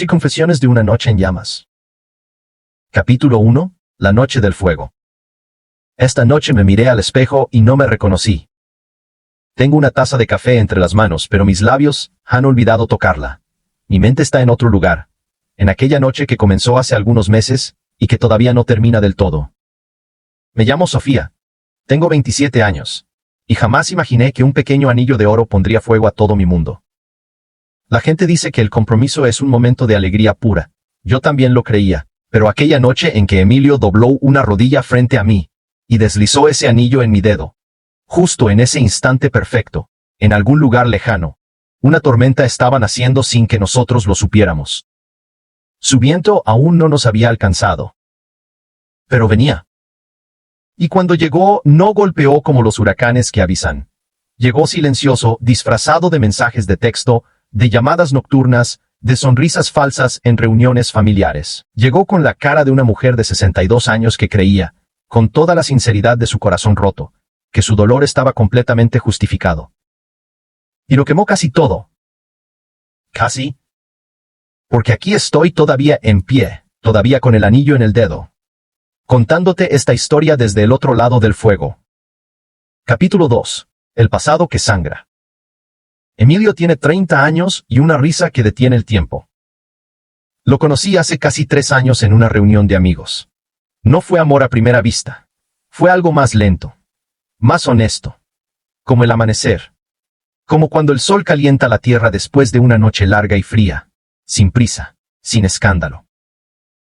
Sí, confesiones de una noche en llamas. Capítulo 1. La noche del fuego. Esta noche me miré al espejo y no me reconocí. Tengo una taza de café entre las manos, pero mis labios han olvidado tocarla. Mi mente está en otro lugar, en aquella noche que comenzó hace algunos meses y que todavía no termina del todo. Me llamo Sofía. Tengo 27 años. Y jamás imaginé que un pequeño anillo de oro pondría fuego a todo mi mundo. La gente dice que el compromiso es un momento de alegría pura. Yo también lo creía, pero aquella noche en que Emilio dobló una rodilla frente a mí y deslizó ese anillo en mi dedo, justo en ese instante perfecto, en algún lugar lejano, una tormenta estaba naciendo sin que nosotros lo supiéramos. Su viento aún no nos había alcanzado. Pero venía. Y cuando llegó, no golpeó como los huracanes que avisan. Llegó silencioso, disfrazado de mensajes de texto, de llamadas nocturnas, de sonrisas falsas en reuniones familiares. Llegó con la cara de una mujer de 62 años que creía, con toda la sinceridad de su corazón roto, que su dolor estaba completamente justificado. Y lo quemó casi todo. Casi. Porque aquí estoy todavía en pie, todavía con el anillo en el dedo, contándote esta historia desde el otro lado del fuego. Capítulo 2. El pasado que sangra. Emilio tiene 30 años y una risa que detiene el tiempo. Lo conocí hace casi 3 años en una reunión de amigos. No fue amor a primera vista. Fue algo más lento. Más honesto. Como el amanecer. Como cuando el sol calienta la tierra después de una noche larga y fría. Sin prisa. Sin escándalo.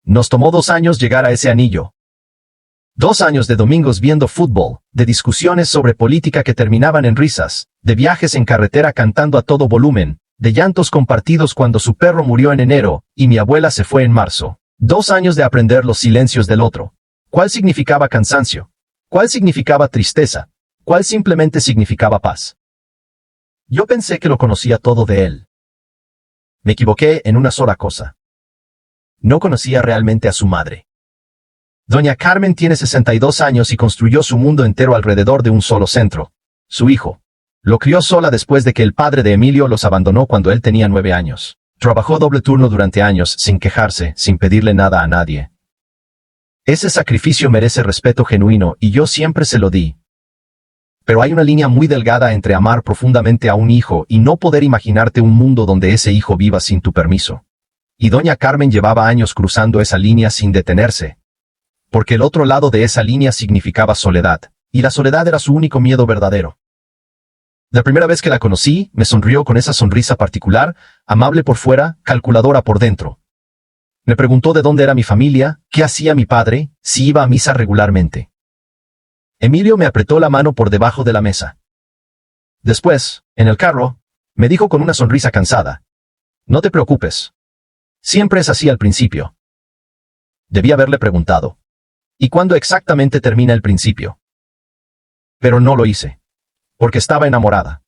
Nos tomó 2 años llegar a ese anillo. 2 años de domingos viendo fútbol, de discusiones sobre política que terminaban en risas, de viajes en carretera cantando a todo volumen, de llantos compartidos cuando su perro murió en enero, y mi abuela se fue en marzo. 2 años de aprender los silencios del otro. ¿Cuál significaba cansancio? ¿Cuál significaba tristeza? ¿Cuál simplemente significaba paz? Yo pensé que lo conocía todo de él. Me equivoqué en una sola cosa. No conocía realmente a su madre. Doña Carmen tiene 62 años y construyó su mundo entero alrededor de un solo centro. Su hijo. Lo crió sola después de que el padre de Emilio los abandonó cuando él tenía 9 años. Trabajó doble turno durante años, sin quejarse, sin pedirle nada a nadie. Ese sacrificio merece respeto genuino y yo siempre se lo di. Pero hay una línea muy delgada entre amar profundamente a un hijo y no poder imaginarte un mundo donde ese hijo viva sin tu permiso. Y doña Carmen llevaba años cruzando esa línea sin detenerse. Porque el otro lado de esa línea significaba soledad, y la soledad era su único miedo verdadero. La primera vez que la conocí, me sonrió con esa sonrisa particular, amable por fuera, calculadora por dentro. Me preguntó de dónde era mi familia, qué hacía mi padre, si iba a misa regularmente. Emilio me apretó la mano por debajo de la mesa. Después, en el carro, me dijo con una sonrisa cansada: no te preocupes. Siempre es así al principio. Debí haberle preguntado: ¿y cuándo exactamente termina el principio? Pero no lo hice. Porque estaba enamorada.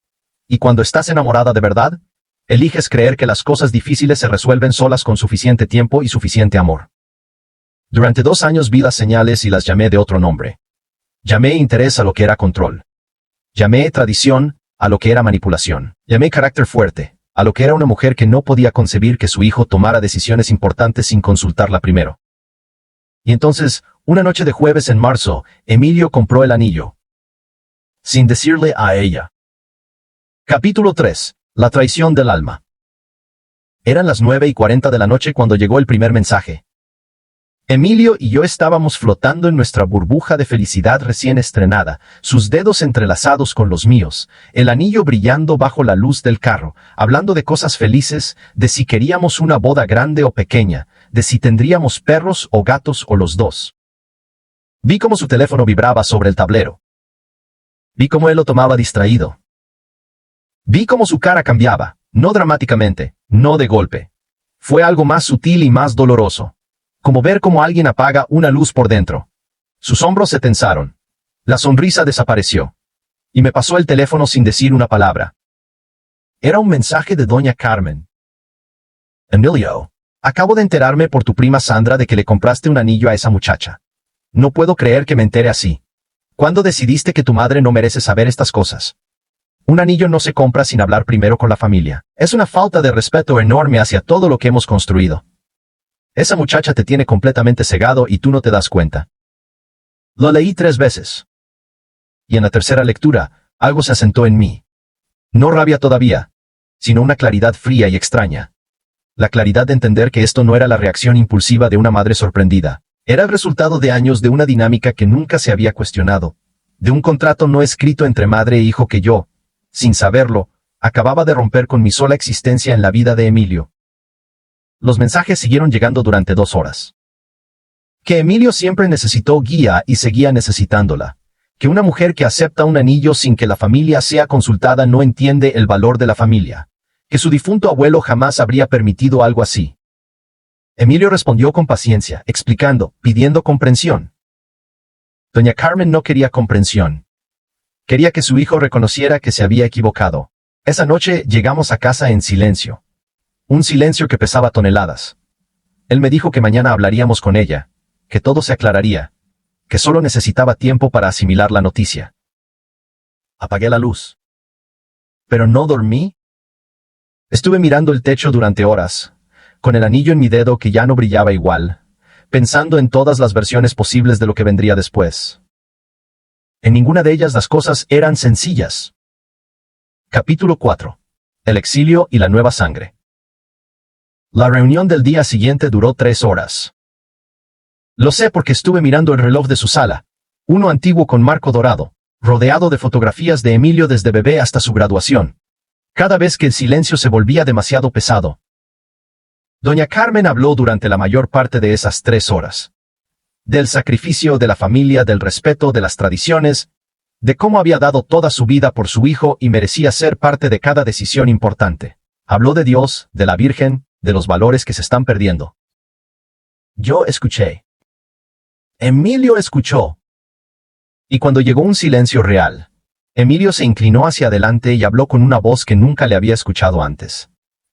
Y cuando estás enamorada de verdad, eliges creer que las cosas difíciles se resuelven solas con suficiente tiempo y suficiente amor. Durante 2 años vi las señales y las llamé de otro nombre. Llamé interés a lo que era control. Llamé tradición a lo que era manipulación. Llamé carácter fuerte a lo que era una mujer que no podía concebir que su hijo tomara decisiones importantes sin consultarla primero. Y entonces, una noche de jueves en marzo, Emilio compró el anillo. Sin decirle a ella. Capítulo 3. La traición del alma. Eran las 9:40 de la noche cuando llegó el primer mensaje. Emilio y yo estábamos flotando en nuestra burbuja de felicidad recién estrenada, sus dedos entrelazados con los míos, el anillo brillando bajo la luz del carro, hablando de cosas felices, de si queríamos una boda grande o pequeña, de si tendríamos perros o gatos o los dos. Vi cómo su teléfono vibraba sobre el tablero. Vi cómo él lo tomaba distraído. Vi cómo su cara cambiaba, no dramáticamente, no de golpe. Fue algo más sutil y más doloroso. Como ver cómo alguien apaga una luz por dentro. Sus hombros se tensaron. La sonrisa desapareció. Y me pasó el teléfono sin decir una palabra. Era un mensaje de doña Carmen. Emilio, acabo de enterarme por tu prima Sandra de que le compraste un anillo a esa muchacha. No puedo creer que me entere así. ¿Cuándo decidiste que tu madre no merece saber estas cosas? Un anillo no se compra sin hablar primero con la familia. Es una falta de respeto enorme hacia todo lo que hemos construido. Esa muchacha te tiene completamente cegado y tú no te das cuenta. Lo leí 3 veces. Y en la tercera lectura, algo se asentó en mí. No rabia todavía, sino una claridad fría y extraña. La claridad de entender que esto no era la reacción impulsiva de una madre sorprendida. Era el resultado de años de una dinámica que nunca se había cuestionado. De un contrato no escrito entre madre e hijo que yo, sin saberlo, acababa de romper con mi sola existencia en la vida de Emilio. Los mensajes siguieron llegando durante 2 horas. Que Emilio siempre necesitó guía y seguía necesitándola. Que una mujer que acepta un anillo sin que la familia sea consultada no entiende el valor de la familia. Que su difunto abuelo jamás habría permitido algo así. Emilio respondió con paciencia, explicando, pidiendo comprensión. Doña Carmen no quería comprensión. Quería que su hijo reconociera que se había equivocado. Esa noche llegamos a casa en silencio. Un silencio que pesaba toneladas. Él me dijo que mañana hablaríamos con ella, que todo se aclararía, que solo necesitaba tiempo para asimilar la noticia. Apagué la luz. Pero no dormí. Estuve mirando el techo durante horas, con el anillo en mi dedo que ya no brillaba igual, pensando en todas las versiones posibles de lo que vendría después. En ninguna de ellas las cosas eran sencillas. Capítulo 4. El exilio y la nueva sangre. La reunión del día siguiente duró 3 horas. Lo sé porque estuve mirando el reloj de su sala, uno antiguo con marco dorado, rodeado de fotografías de Emilio desde bebé hasta su graduación. Cada vez que el silencio se volvía demasiado pesado. Doña Carmen habló durante la mayor parte de esas 3 horas. Del sacrificio de la familia, del respeto de las tradiciones, de cómo había dado toda su vida por su hijo y merecía ser parte de cada decisión importante. Habló de Dios, de la Virgen, de los valores que se están perdiendo. Yo escuché. Emilio escuchó. Y cuando llegó un silencio real, Emilio se inclinó hacia adelante y habló con una voz que nunca le había escuchado antes.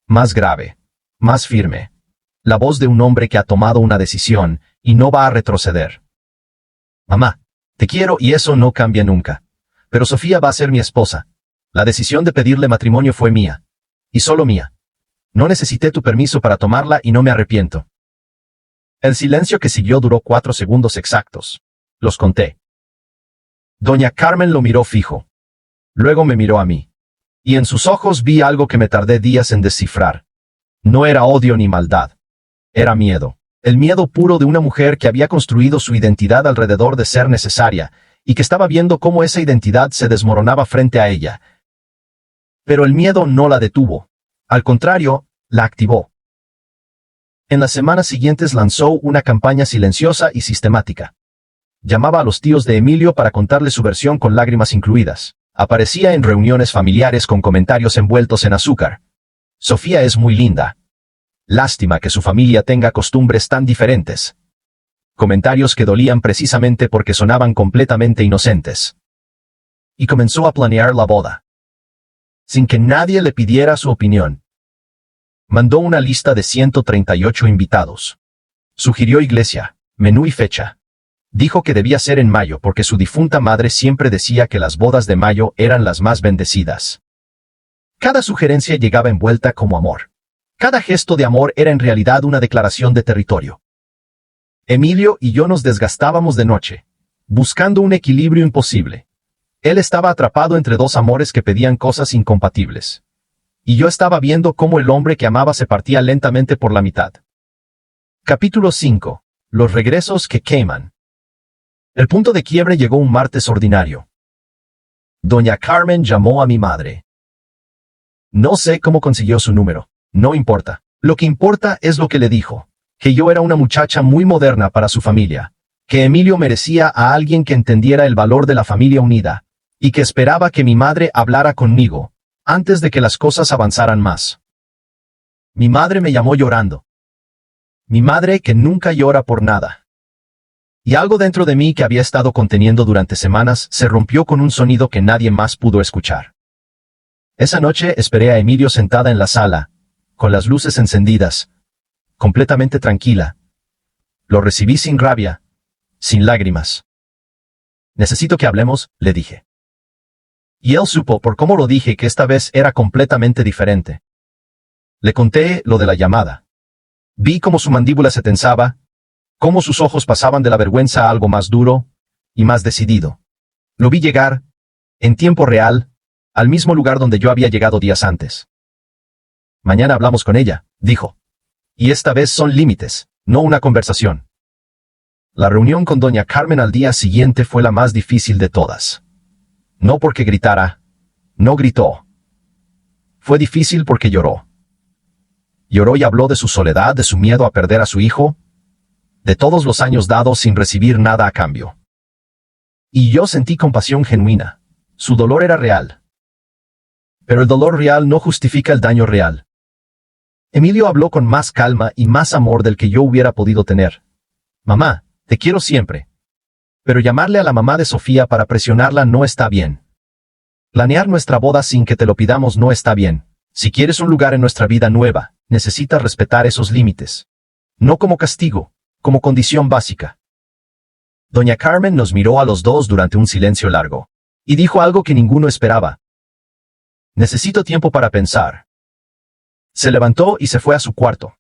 Más grave, más firme. La voz de un hombre que ha tomado una decisión y no va a retroceder. Mamá, te quiero y eso no cambia nunca. Pero Sofía va a ser mi esposa. La decisión de pedirle matrimonio fue mía. Y solo mía. No necesité tu permiso para tomarla y no me arrepiento. El silencio que siguió duró 4 segundos exactos. Los conté. Doña Carmen lo miró fijo. Luego me miró a mí. Y en sus ojos vi algo que me tardé días en descifrar. No era odio ni maldad. Era miedo. El miedo puro de una mujer que había construido su identidad alrededor de ser necesaria, y que estaba viendo cómo esa identidad se desmoronaba frente a ella. Pero el miedo no la detuvo. Al contrario, la activó. En las semanas siguientes lanzó una campaña silenciosa y sistemática. Llamaba a los tíos de Emilio para contarle su versión con lágrimas incluidas. Aparecía en reuniones familiares con comentarios envueltos en azúcar. Sofía es muy linda. Lástima que su familia tenga costumbres tan diferentes. Comentarios que dolían precisamente porque sonaban completamente inocentes. Y comenzó a planear la boda. Sin que nadie le pidiera su opinión. Mandó una lista de 138 invitados. Sugirió iglesia, menú y fecha. Dijo que debía ser en mayo porque su difunta madre siempre decía que las bodas de mayo eran las más bendecidas. Cada sugerencia llegaba envuelta como amor. Cada gesto de amor era en realidad una declaración de territorio. Emilio y yo nos desgastábamos de noche, buscando un equilibrio imposible. Él estaba atrapado entre 2 amores que pedían cosas incompatibles. Y yo estaba viendo cómo el hombre que amaba se partía lentamente por la mitad. Capítulo 5. Los regresos que queman. El punto de quiebre llegó un martes ordinario. Doña Carmen llamó a mi madre. No sé cómo consiguió su número. No importa. Lo que importa es lo que le dijo. Que yo era una muchacha muy moderna para su familia. Que Emilio merecía a alguien que entendiera el valor de la familia unida. Y que esperaba que mi madre hablara conmigo, antes de que las cosas avanzaran más. Mi madre me llamó llorando. Mi madre que nunca llora por nada. Y algo dentro de mí que había estado conteniendo durante semanas se rompió con un sonido que nadie más pudo escuchar. Esa noche esperé a Emilio sentada en la sala, con las luces encendidas, completamente tranquila. Lo recibí sin rabia, sin lágrimas. Necesito que hablemos, le dije. Y él supo por cómo lo dije que esta vez era completamente diferente. Le conté lo de la llamada. Vi cómo su mandíbula se tensaba, cómo sus ojos pasaban de la vergüenza a algo más duro y más decidido. Lo vi llegar, en tiempo real, al mismo lugar donde yo había llegado días antes. Mañana hablamos con ella, dijo. Y esta vez son límites, no una conversación. La reunión con doña Carmen al día siguiente fue la más difícil de todas. No porque gritara, no gritó. Fue difícil porque lloró. Lloró y habló de su soledad, de su miedo a perder a su hijo, de todos los años dados sin recibir nada a cambio. Y yo sentí compasión genuina. Su dolor era real. Pero el dolor real no justifica el daño real. Emilio habló con más calma y más amor del que yo hubiera podido tener. Mamá, te quiero siempre. Pero llamarle a la mamá de Sofía para presionarla no está bien. Planear nuestra boda sin que te lo pidamos no está bien. Si quieres un lugar en nuestra vida nueva, necesitas respetar esos límites. No como castigo, como condición básica. Doña Carmen nos miró a los dos durante un silencio largo, y dijo algo que ninguno esperaba. Necesito tiempo para pensar. Se levantó y se fue a su cuarto.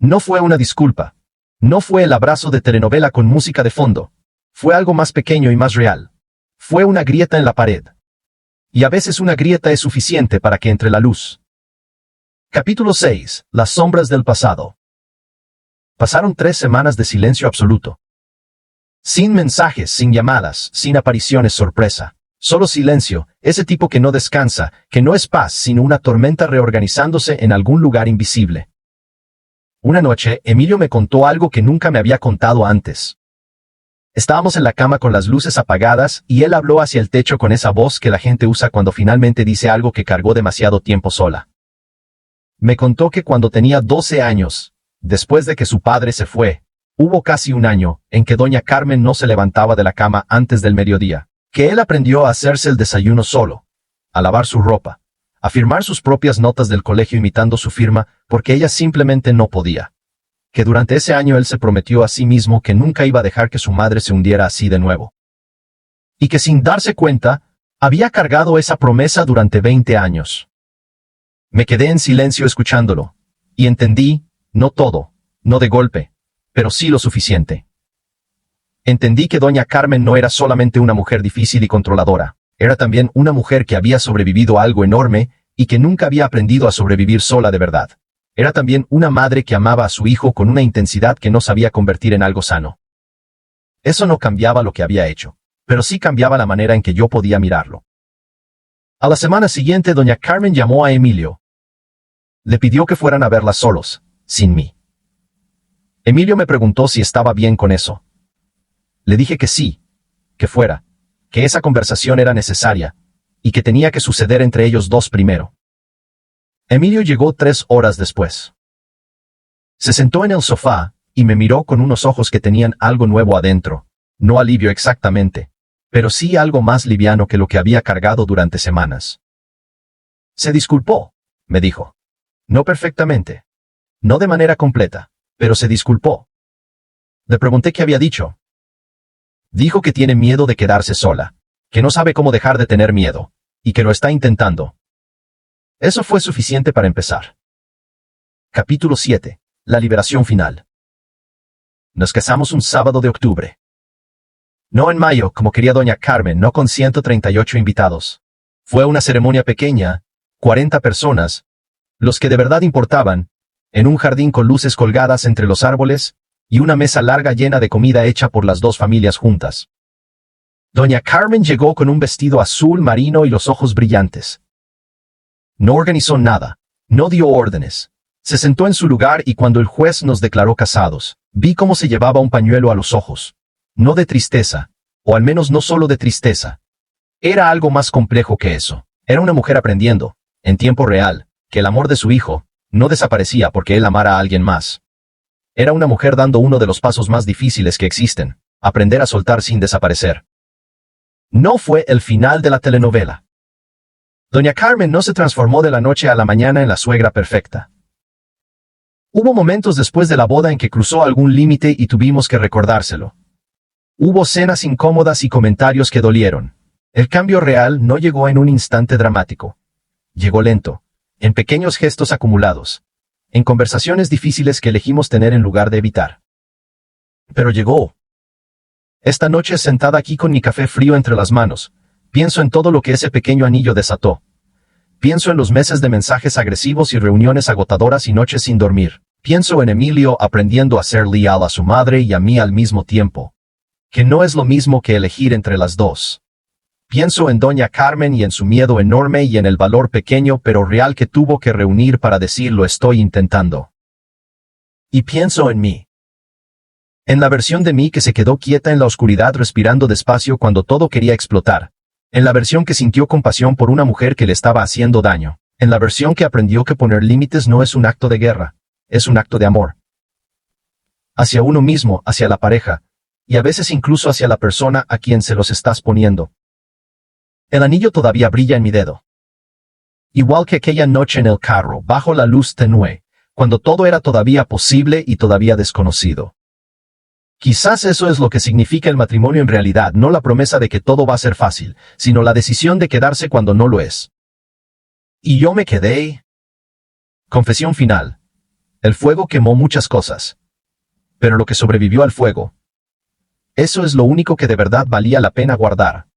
No fue una disculpa. No fue el abrazo de telenovela con música de fondo. Fue algo más pequeño y más real. Fue una grieta en la pared. Y a veces una grieta es suficiente para que entre la luz. Capítulo 6. Las sombras del pasado. Pasaron 3 semanas de silencio absoluto. Sin mensajes, sin llamadas, sin apariciones sorpresa. Solo silencio, ese tipo que no descansa, que no es paz sino una tormenta reorganizándose en algún lugar invisible. Una noche, Emilio me contó algo que nunca me había contado antes. Estábamos en la cama con las luces apagadas y él habló hacia el techo con esa voz que la gente usa cuando finalmente dice algo que cargó demasiado tiempo sola. Me contó que cuando tenía 12 años, después de que su padre se fue, hubo casi un año en que doña Carmen no se levantaba de la cama antes del mediodía, que él aprendió a hacerse el desayuno solo, a lavar su ropa, a firmar sus propias notas del colegio imitando su firma porque ella simplemente no podía. Que durante ese año él se prometió a sí mismo que nunca iba a dejar que su madre se hundiera así de nuevo. Y que sin darse cuenta, había cargado esa promesa durante 20 años. Me quedé en silencio escuchándolo, y entendí, no todo, no de golpe, pero sí lo suficiente. Entendí que doña Carmen no era solamente una mujer difícil y controladora, era también una mujer que había sobrevivido a algo enorme y que nunca había aprendido a sobrevivir sola de verdad. Era también una madre que amaba a su hijo con una intensidad que no sabía convertir en algo sano. Eso no cambiaba lo que había hecho, pero sí cambiaba la manera en que yo podía mirarlo. A la semana siguiente doña Carmen llamó a Emilio. Le pidió que fueran a verla solos, sin mí. Emilio me preguntó si estaba bien con eso. Le dije que sí, que fuera, que esa conversación era necesaria, y que tenía que suceder entre ellos dos primero. Emilio llegó 3 horas después. Se sentó en el sofá, y me miró con unos ojos que tenían algo nuevo adentro, no alivio exactamente, pero sí algo más liviano que lo que había cargado durante semanas. Se disculpó, me dijo. No perfectamente. No de manera completa, pero se disculpó. Le pregunté qué había dicho. Dijo que tiene miedo de quedarse sola, que no sabe cómo dejar de tener miedo, y que lo está intentando. Eso fue suficiente para empezar. Capítulo 7. La liberación final. Nos casamos un sábado de octubre. No en mayo, como quería doña Carmen, no con 138 invitados. Fue una ceremonia pequeña, 40 personas, los que de verdad importaban, en un jardín con luces colgadas entre los árboles, y una mesa larga llena de comida hecha por las dos familias juntas. Doña Carmen llegó con un vestido azul marino y los ojos brillantes. No organizó nada, no dio órdenes. Se sentó en su lugar y cuando el juez nos declaró casados, vi cómo se llevaba un pañuelo a los ojos. No de tristeza, o al menos no solo de tristeza. Era algo más complejo que eso. Era una mujer aprendiendo, en tiempo real, que el amor de su hijo no desaparecía porque él amara a alguien más. Era una mujer dando uno de los pasos más difíciles que existen, aprender a soltar sin desaparecer. No fue el final de la telenovela. Doña Carmen no se transformó de la noche a la mañana en la suegra perfecta. Hubo momentos después de la boda en que cruzó algún límite y tuvimos que recordárselo. Hubo cenas incómodas y comentarios que dolieron. El cambio real no llegó en un instante dramático. Llegó lento, en pequeños gestos acumulados, en conversaciones difíciles que elegimos tener en lugar de evitar. Pero llegó. Esta noche, sentada aquí con mi café frío entre las manos, pienso en todo lo que ese pequeño anillo desató. Pienso en los meses de mensajes agresivos y reuniones agotadoras y noches sin dormir. Pienso en Emilio aprendiendo a ser leal a su madre y a mí al mismo tiempo. Que no es lo mismo que elegir entre las dos. Pienso en doña Carmen y en su miedo enorme y en el valor pequeño pero real que tuvo que reunir para decir lo estoy intentando. Y pienso en mí. En la versión de mí que se quedó quieta en la oscuridad respirando despacio cuando todo quería explotar. En la versión que sintió compasión por una mujer que le estaba haciendo daño. En la versión que aprendió que poner límites no es un acto de guerra, es un acto de amor. Hacia uno mismo, hacia la pareja, y a veces incluso hacia la persona a quien se los estás poniendo. El anillo todavía brilla en mi dedo. Igual que aquella noche en el carro, bajo la luz tenue, cuando todo era todavía posible y todavía desconocido. Quizás eso es lo que significa el matrimonio en realidad, no la promesa de que todo va a ser fácil, sino la decisión de quedarse cuando no lo es. Y yo me quedé. Confesión final. El fuego quemó muchas cosas. Pero lo que sobrevivió al fuego. Eso es lo único que de verdad valía la pena guardar.